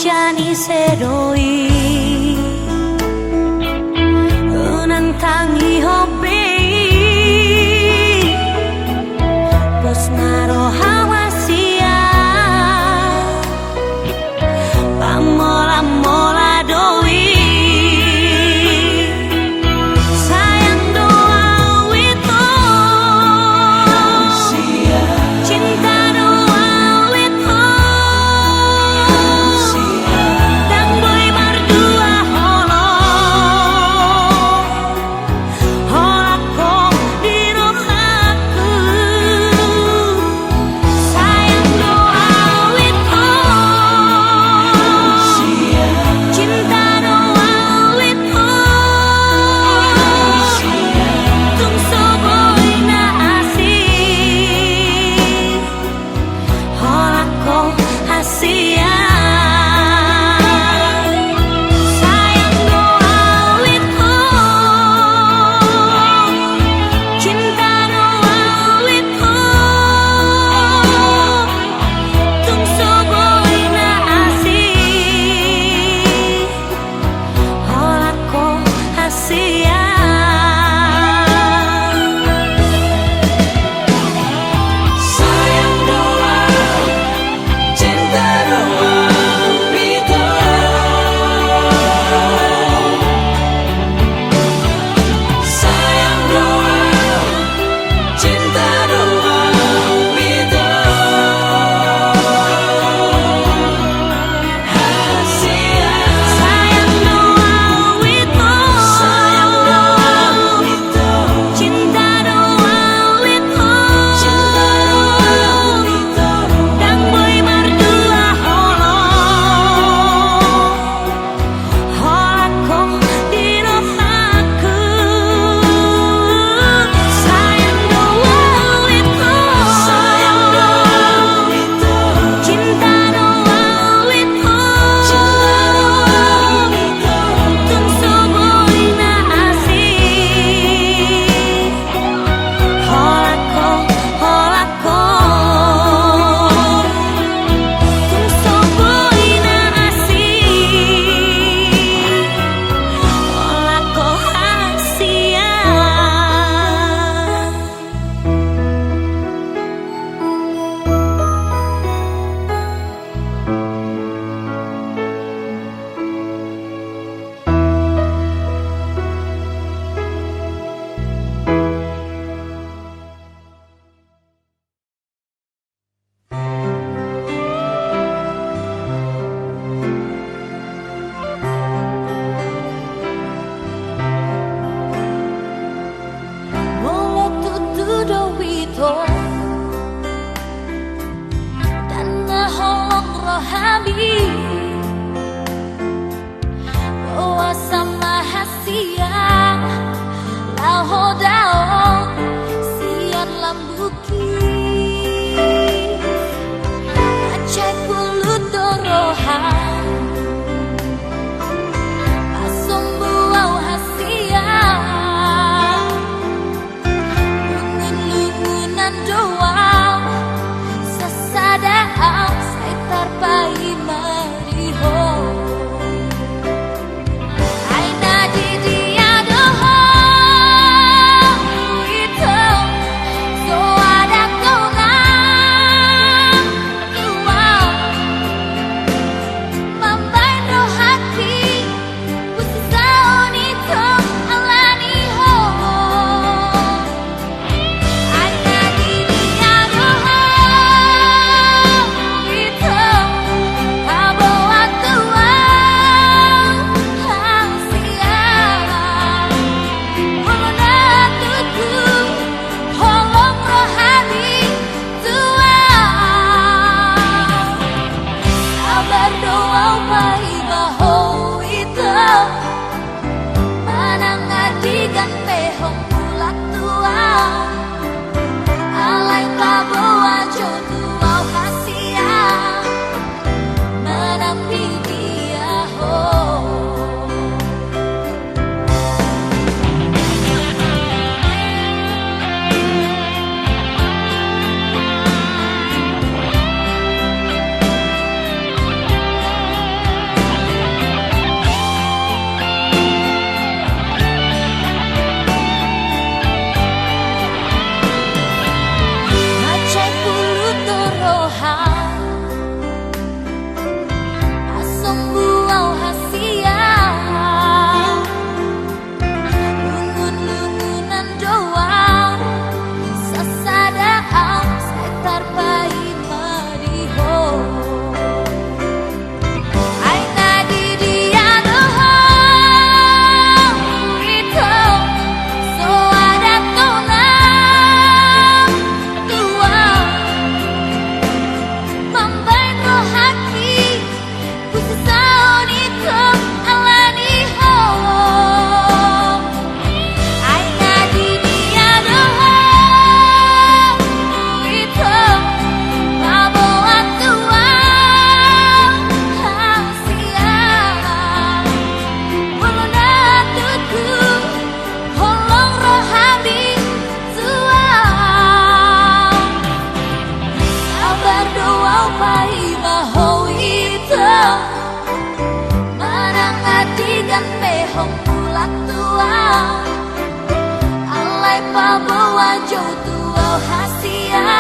시간이 새로이 은한 땅이 허비 Bosmaro hawasia Pamola mola doi Sayang doa wito Cinta doa wito Dan boy berdua holo Holako di rohaku Sayang doa wito Cinta doa wito Tung soboy na asih Holako hasia Sayang doa wito Cinta doa wito Tung soboy na asih Holako hasia Sayang doa Cinta doa wito Sayang doa Cinta doa wito Hasia Sayang doa wito Cinta doa wito Dan boy berdua holo Holako di rohaku Sayang doa wito Cinta doa wito Tung soboy na asih Holako Tung soboy na asih Holako hasia Molo tutudo wito Dan ngeholong rohani Bawa sama hasia Lahodao Sian lambuki pai maho ito Manang adigan mehong bulat tua Alay pa bawa jauh tua hasia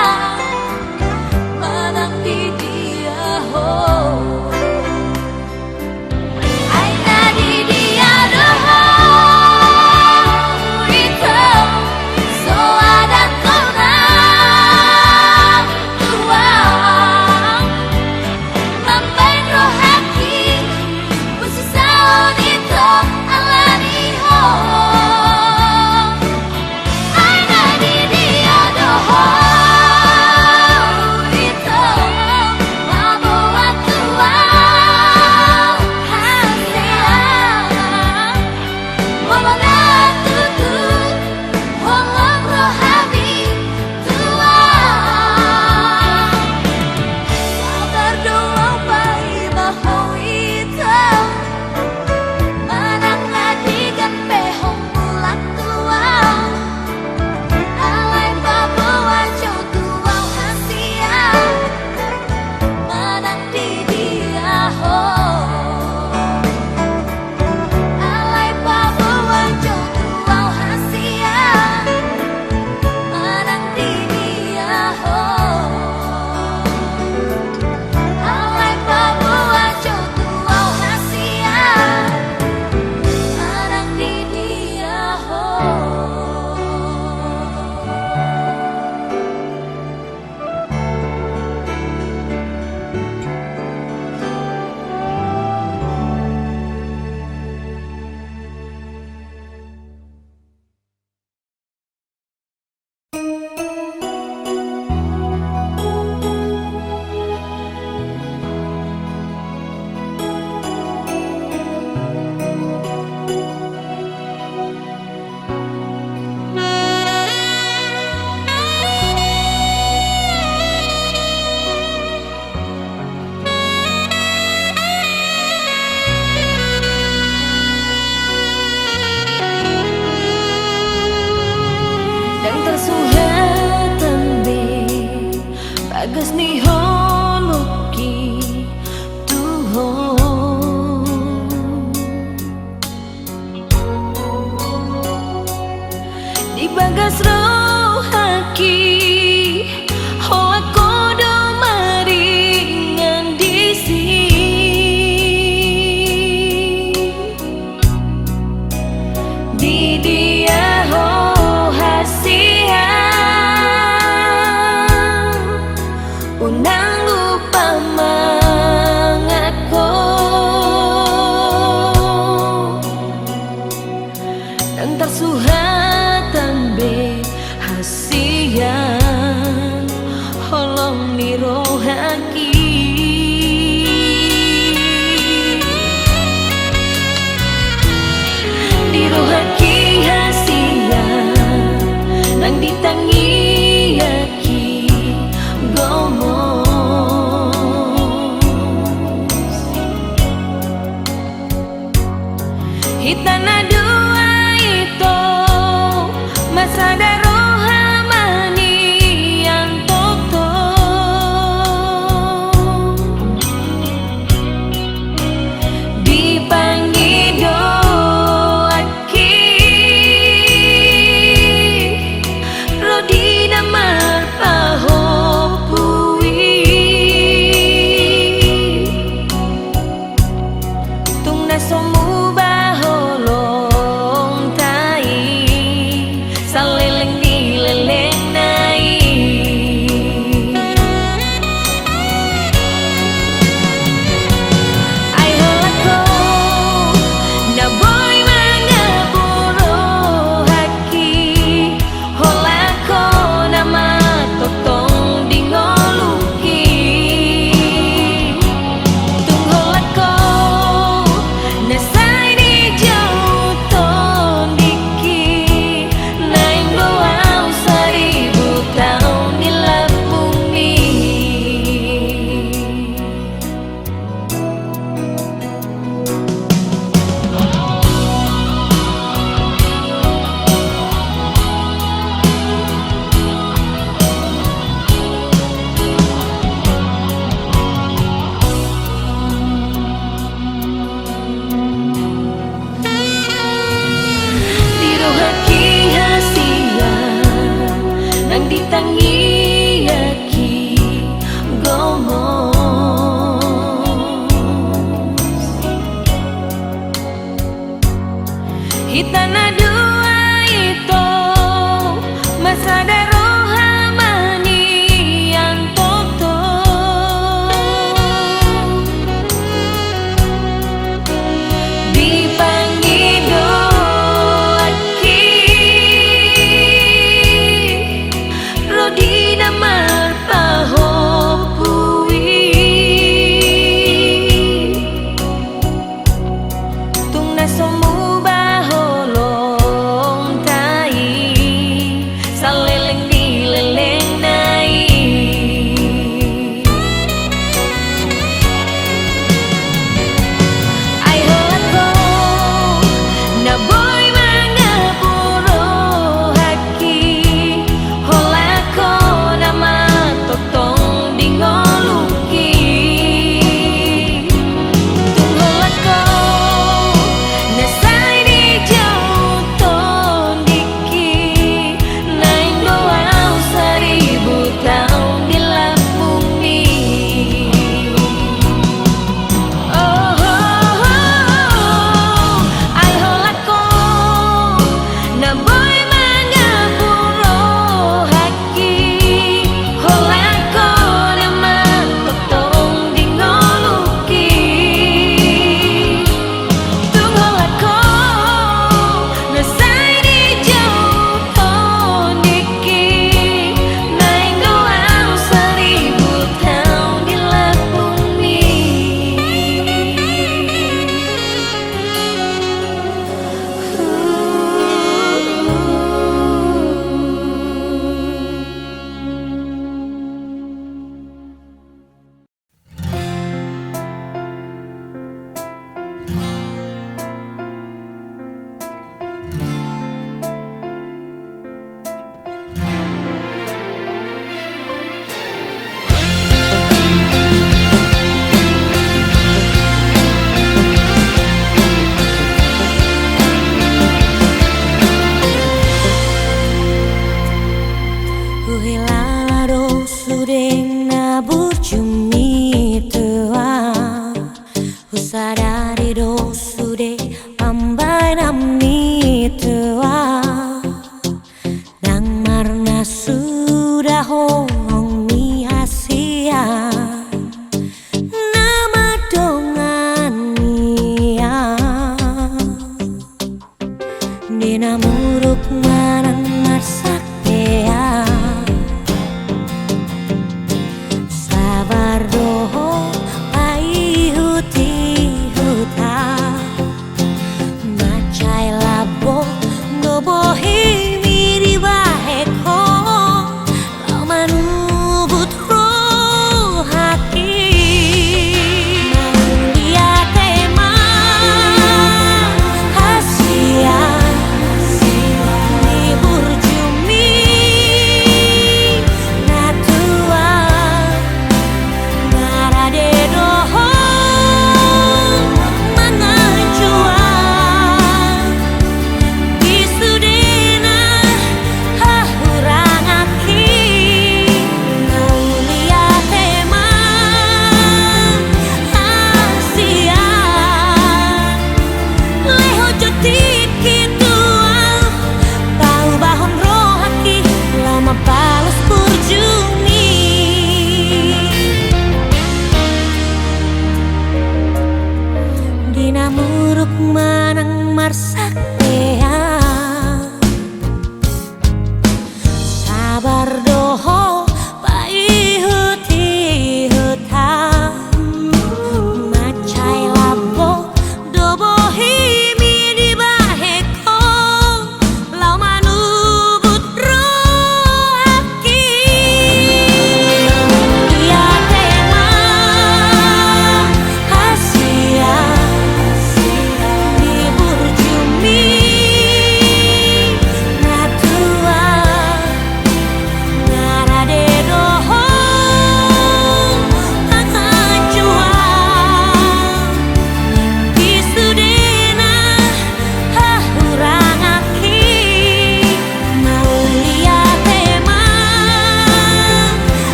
Manang di dia ho Aina di dia doho Ito So ada kona tua Mambain rohaki Busisaon ito alani ho Aina di dia doho Ito Mabawa tua Hasia Wawala tutut Holong rohani tua Sabar doa pai maho ito Manang adigan pehong bulat tua Alay babawa jauh tua hasia Manang di dia ho Alay babawa jauh tua hasia Manang di dia ho Alay babawa jauh tua hasia Manang di dia ho Dan tersuhatan be bagas ni holoki tuho di bagas rohaki ho aku do maringan disi di dia ho hasia unang lupa mangatku dan tersuhatan be hasian holong ni rohaki di rohaki hasian nang ditangi aki gomos hitana dua itu masa rohamani yang toto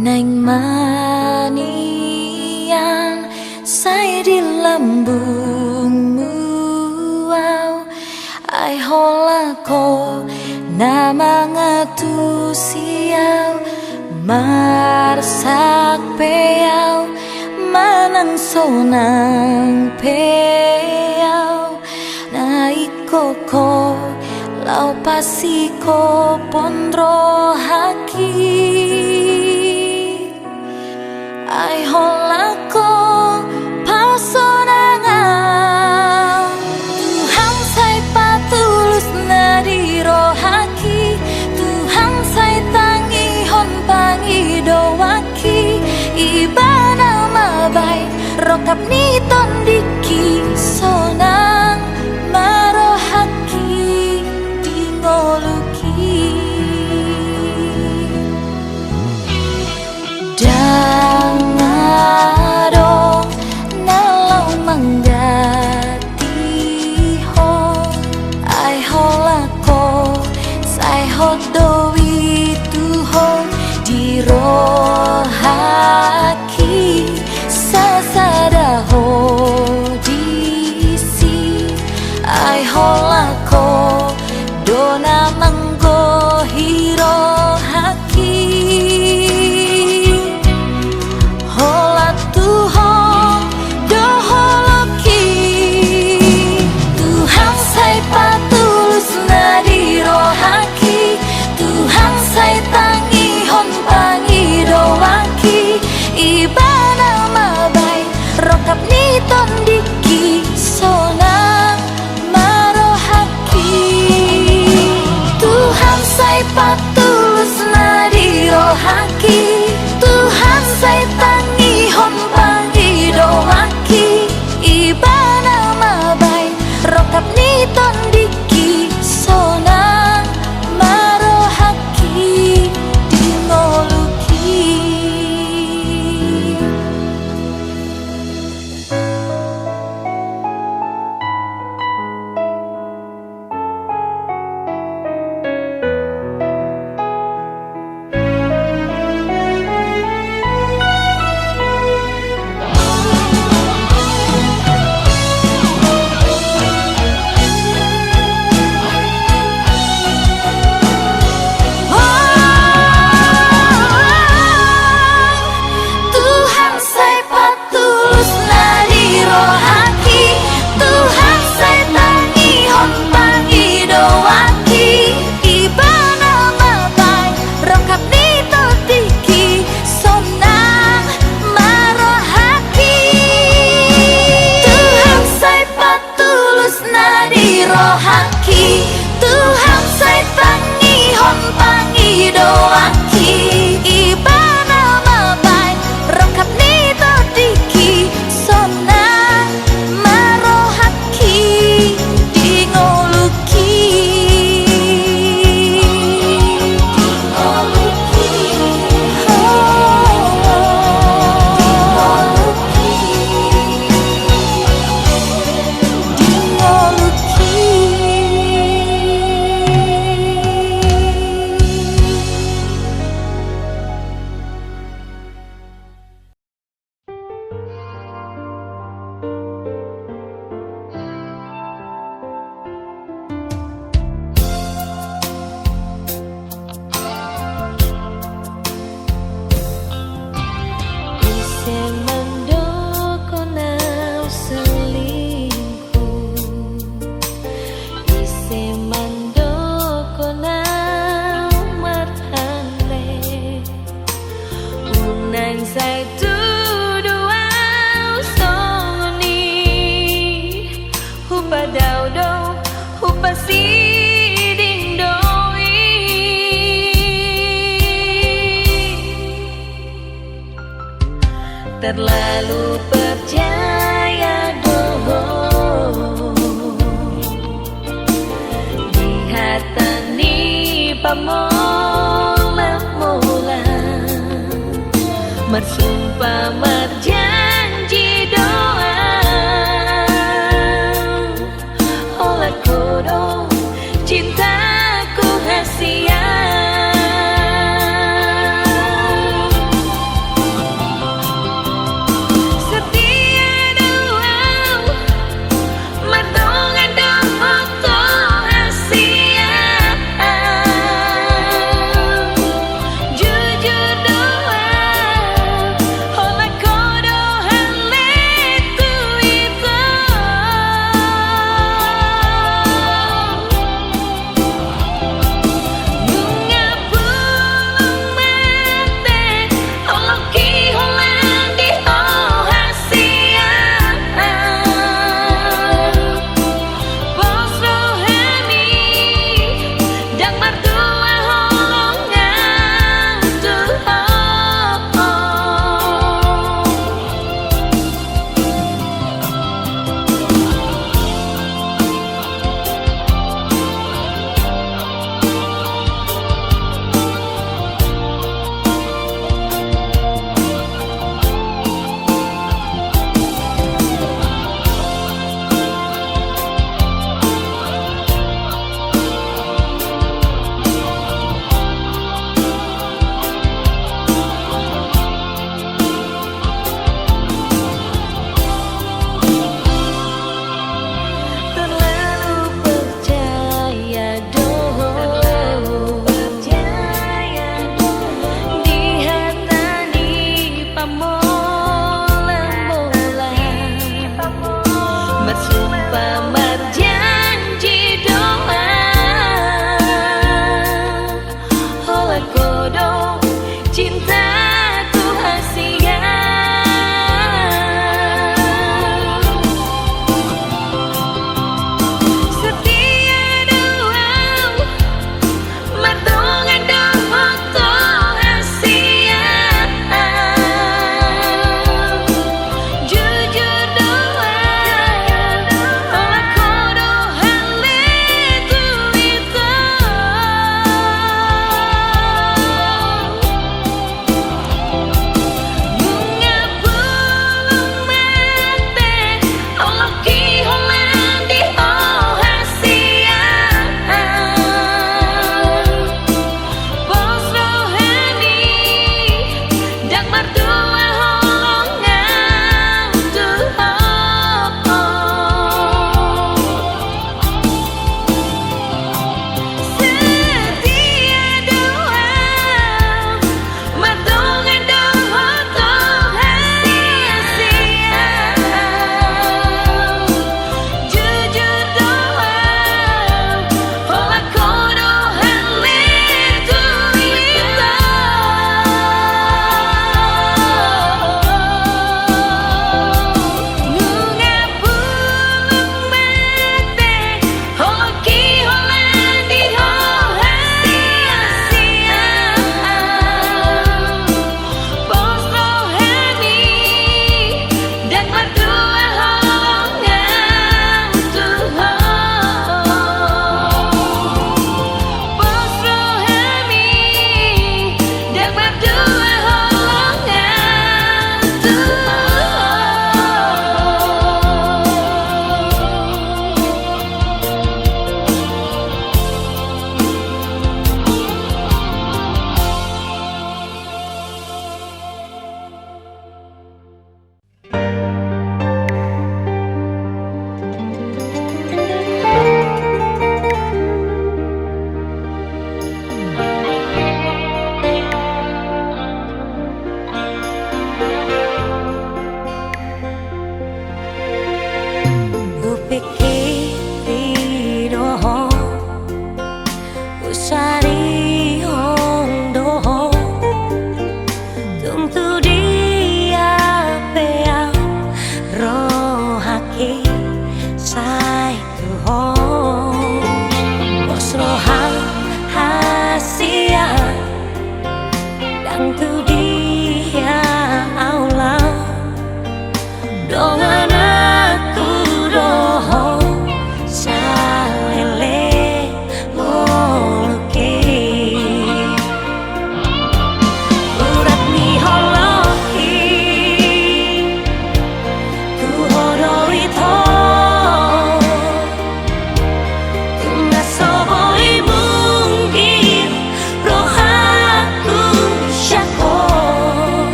Neng manian saya di lambungmu, wow. Ai hola ko nama ngatu siau marsak peyau manang sonang peyau naik koko lau pasiko pondro haki ai holako pasonangan Tuhan sai patulus nadiro haki Tuhan sai tangi hon pangi doaki ibana mabai rokap ni tondiki sonang maro haki dingoluki dangadong nalau manggati ho ai holako sai hodowi tuho dirohaki sasada ho disi ai holako dona manggo hiro haki hola tuho doholoki Tuhan sai patulus nadiro haki Tuhan sai tangi hon pangi doaki ibana mabai rokap ni tondiki sonang maro haki Tuhan sai patulus nadiro haki Tuhan sai tangi hon pangi doaki ibana mabai rokap ni tondiki sonang maro haki dingoluki Tuhan sai patulus nadiro haki Tuhan sai tangi hon pangi doaki ibana mabai rokap ni tondiki sonang maro haki Tuhan sai patulus nadiro haki Tuhan sai tangi hon pangi doaki ibana mabai rokap ni tondiki sonang maro haki dingoluki Ise mendoko nau selingkuh Ise mandoko nau marhande Unang sai tuduau songoni Hupa daudo hupa siding doi Terlalu percaya doho di hatani pamola-mola Mersumpah merjanji doa Olah kodo cintaku hasia Jujur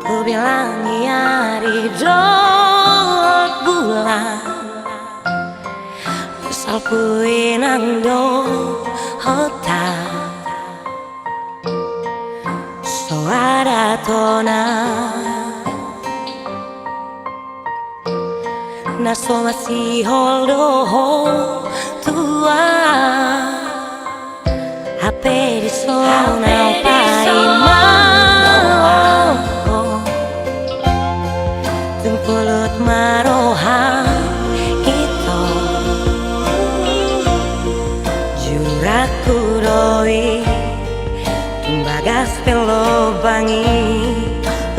Ku bilang iya di dot bulan Salpuin ando hotel Soara tona Naso masih holdo tua HP di sona paima Tungkulut maroha itu Juraku doi Tumbagas pelo bangi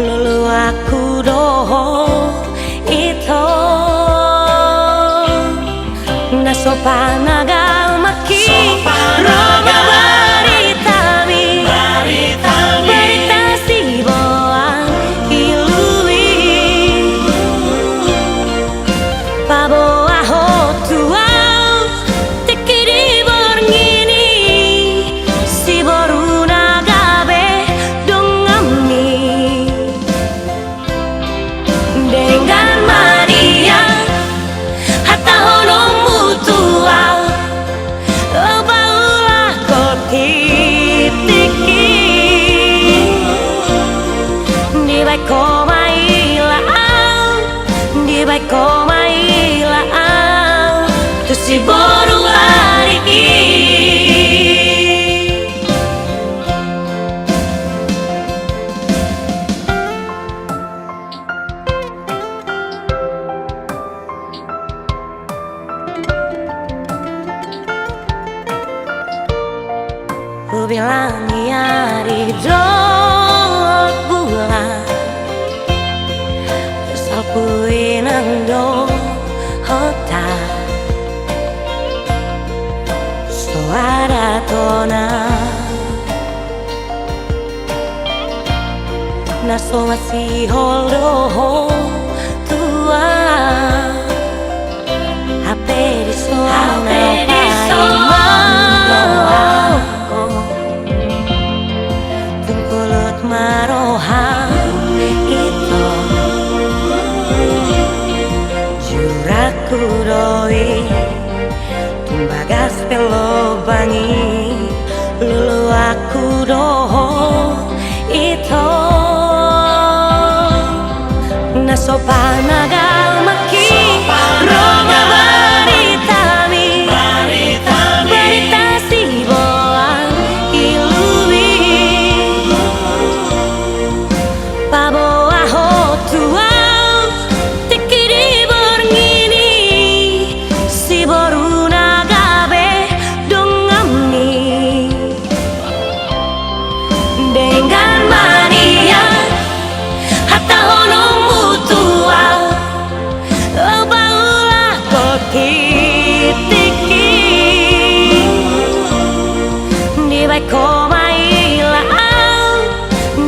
Lulu aku doho itu Naso panagal maki Roma baritami Barita si boang ilui Pabo aho tuau Tekiri borngini Si boru nagabe dongami Dengan Maria Hatta honong mutual Baulah kotitiki Di baik komailaan Di baik komailaan Tu si boru ariki Ku bilang iya di dot bulan Salpuin ando hotel Soara tona Naso masih holdo tua HP di sona paima Tungkulut maroha itu Juraku doi Tumbagas pelo bangi Lulu aku doho itu Naso panagal maki Roma baritami Barita si boang ilui Pabo aho tuau Tekiri borngini Si boru nagabe dongami Dengan Maria Hatta honong mutual Baulah kotitiki Di baik komailaan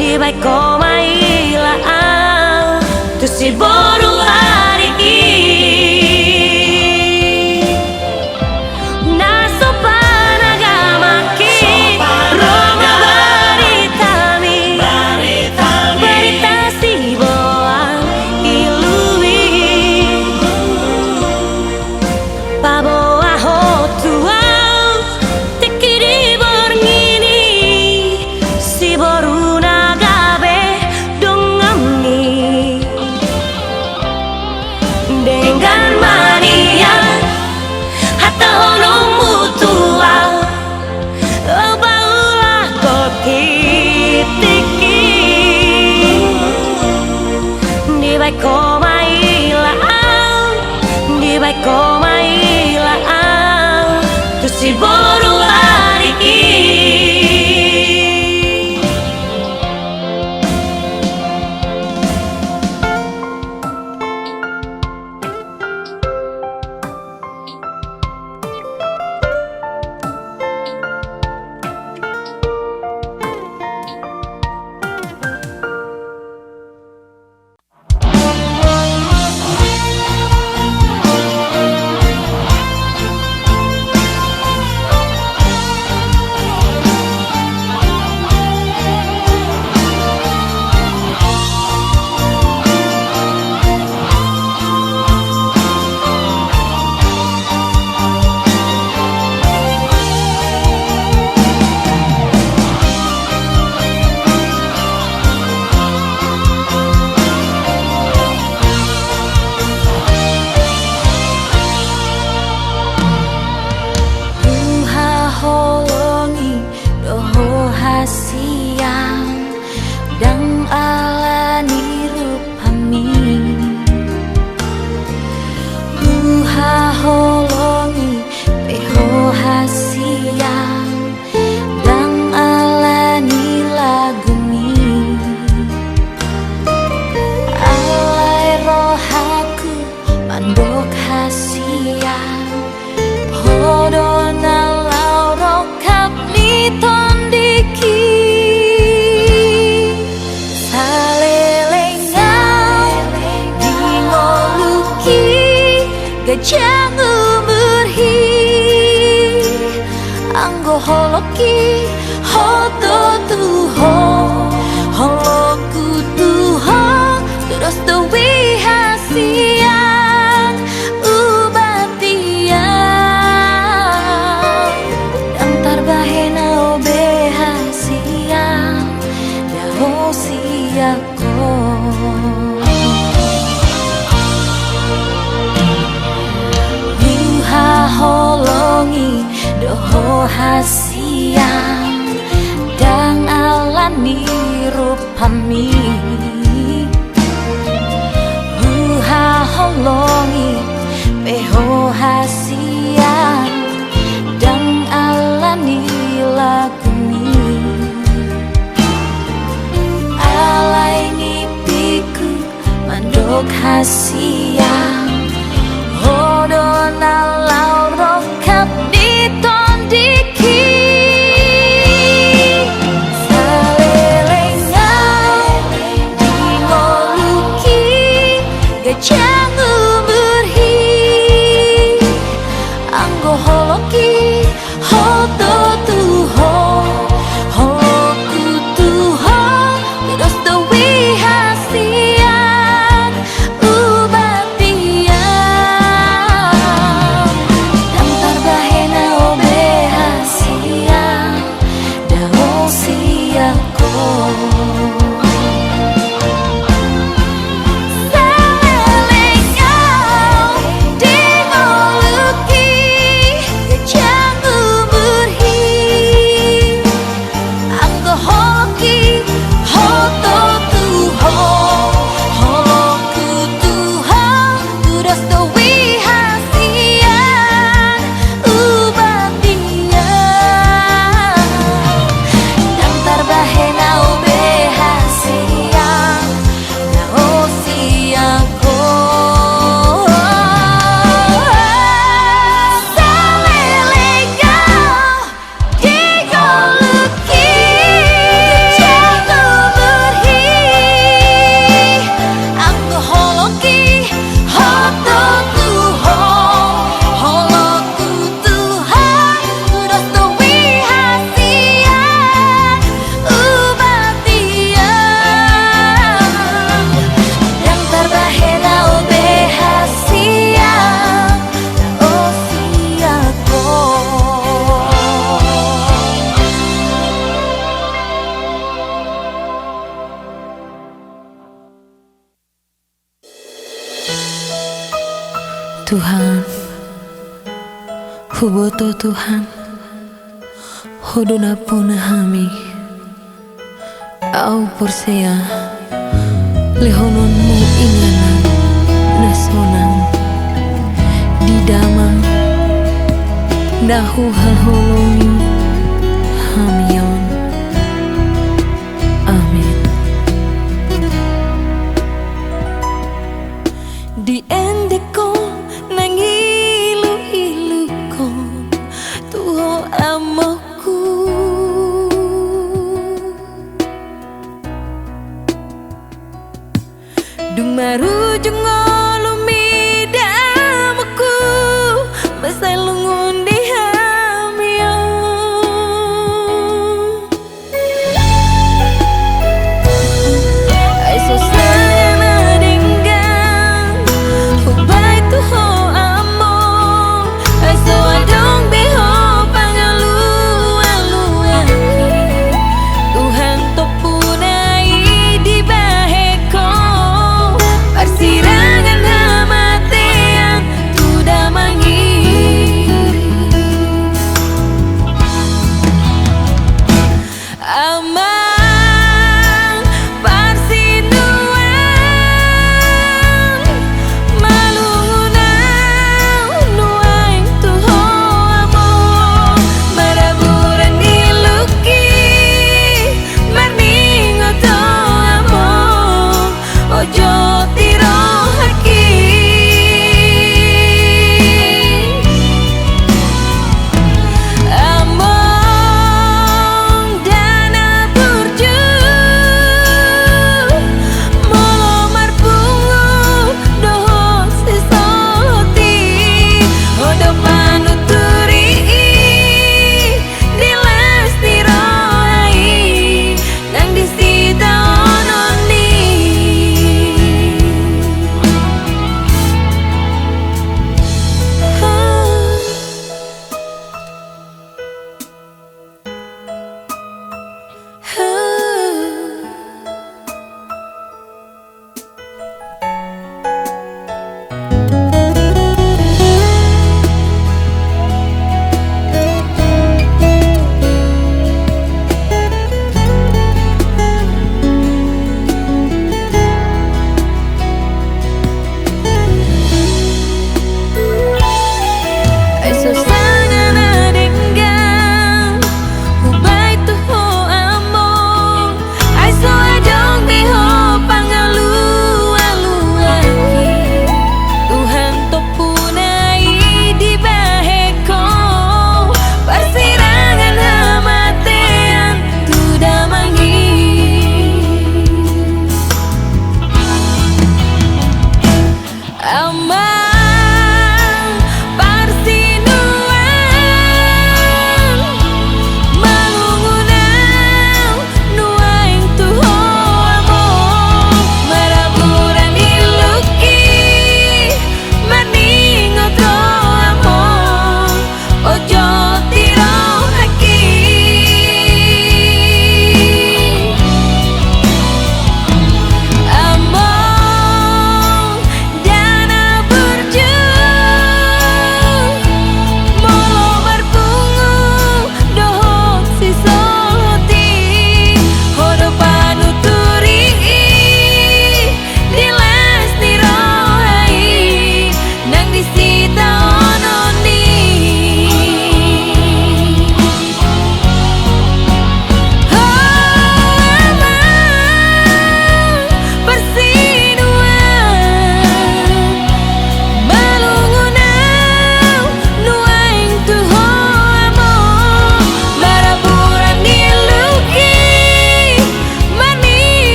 Di baik komailaan Tu si boru ariki Naso panagamaki Roma baritami Barita si boang ilui Pabo aho tuau Tekiri borngini Si boru nagabe dongami Dengan Maria Hatta honong mutual Baulah kotitiki Di baik komailaan Di baik komailaan Tu si boru ariki gajah umur hi anggo holoki hoto tuho holoku tuho terus dewi hasiang ubatiang dan tarbahena obe hasiang daho siako holongi doho hasiang dang alani rupami buha holongi peho hasiang dang alani laguni alai ngipiku mandok hasiang hodona lauro kap di tondiki salelengau di ngoluki gajah umur hi anggo holoki hoto tuho holoku tuho terus dewi hasiang ubatiang dan tarbahena obe hasiang daho siako salelengau di ngoluki gajah umur hi anggo holoki hoto tuho holoku tuho terus dewi hasiang ubatiang dan tarbahena obe hasiang daho siako salelengau di ngoluki gajah umur hi anggo holoki hoto tuho holoku tuho terus dewi hasiang ubatiang dan tarbahena obe hasiang daho siako Tuhan, huboto Tuhan, hodona puna hami, au porsea, lehononmu inganan, nasonan, di damang, dahu halholongi, hamion, amin. Di endeko nangilu-iluko tuho amoku dung marujung ngolumi damoku masai lungun di hamio ai so sayang adenggang hubai tuho amo ai so adong beho pangalu-aluaki Tuhan topunai di baheko persirangan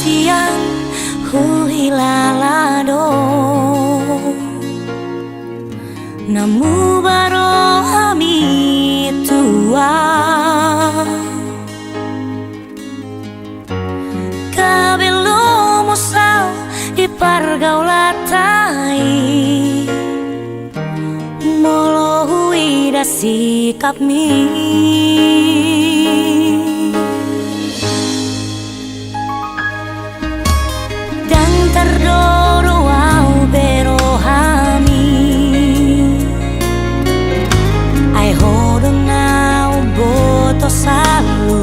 Siang huhilalado namu baro ami tua kabelo musau di pargaulatai molo huida sikap mi terdoro au berohami ai hodo nau boto salu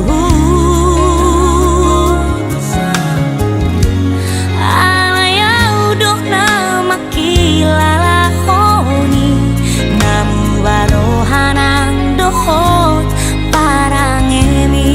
ala yau do na makilala honi namu barohanang dohot parangemi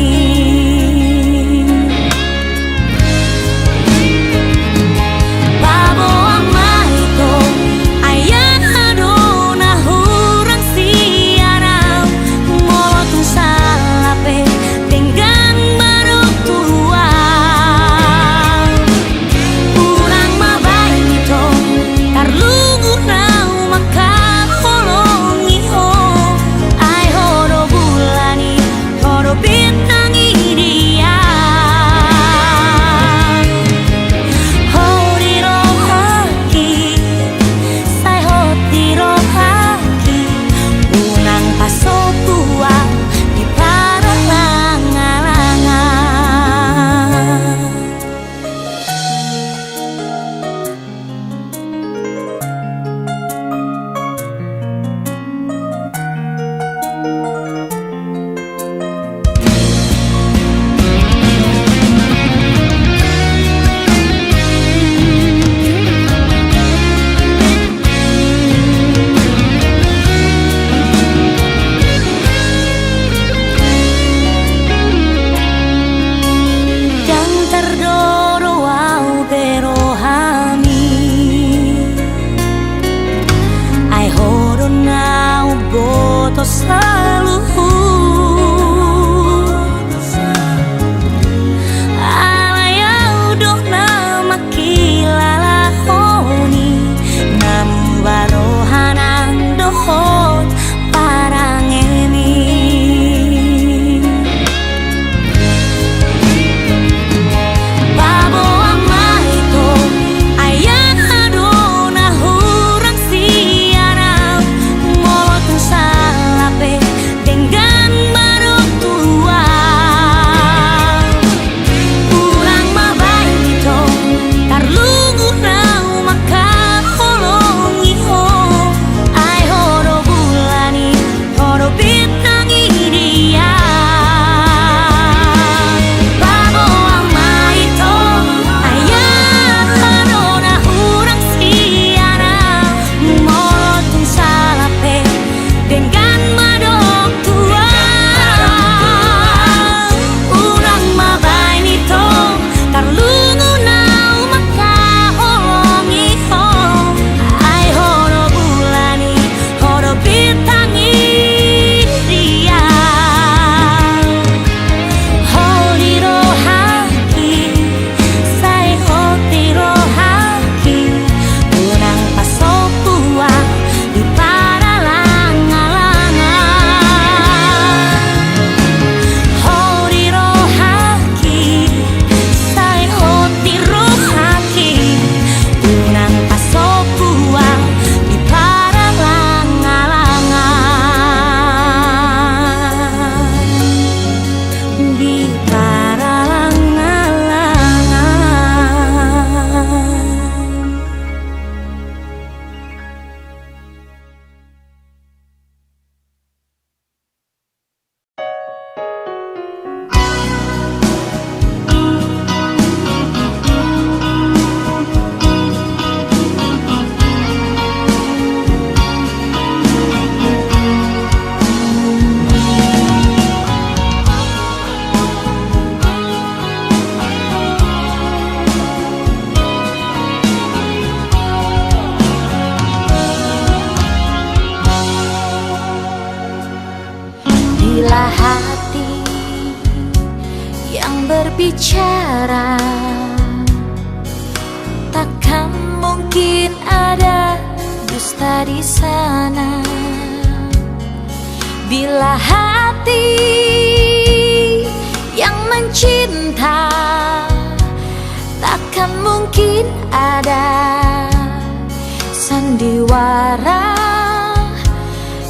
selalu ala yau do na makilala honi namu barohanang dohot parangemi Bila hati yang berbicara, takkan mungkin ada dusta di sana. Bila hati yang mencinta, takkan mungkin ada sandiwara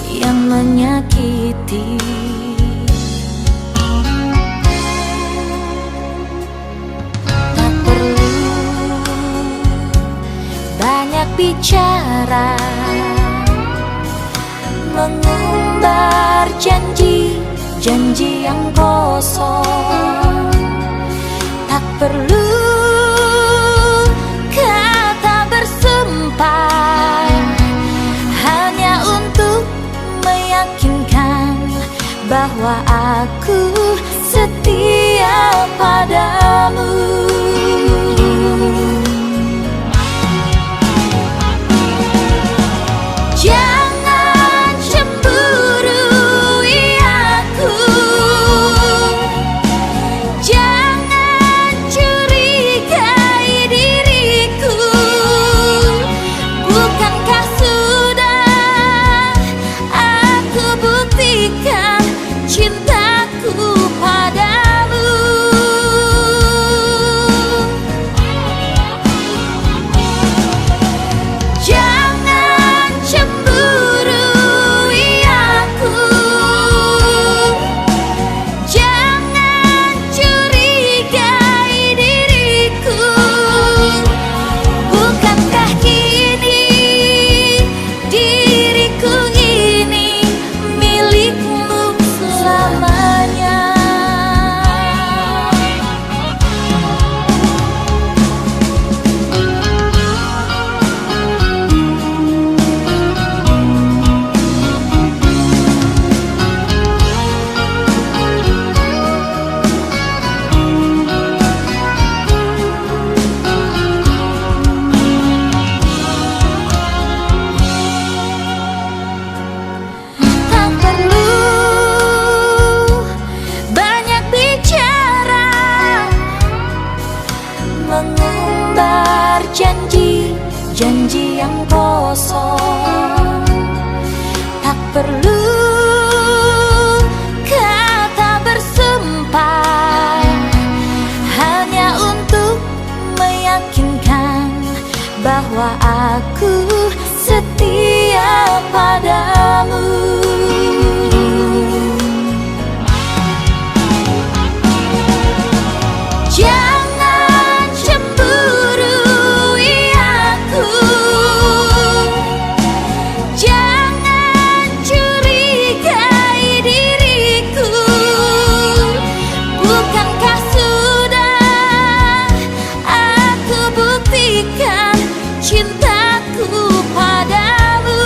yang menyakiti. Tak perlu banyak bicara, mengumbar janji-janji yang kosong. Tak perlu kata bersumpah, hanya untuk meyakinkan bahwa aku setia padamu. Jangan cemburui aku, jangan curigai diriku. Bukankah sudah aku buktikan cintaku padamu? Jangan cemburui aku, jangan curigai diriku. Bukankah kini diriku ini milikmu selamanya? Tak perlu banyak bicara, mengumbar janji-janji yang kosong. Tak perlu kata bersumpah, hanya untuk meyakinkan bahwa aku setia padamu. Jangan cemburui aku, jangan curigai diriku. Bukankah sudah aku buktikan cintaku padamu?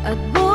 at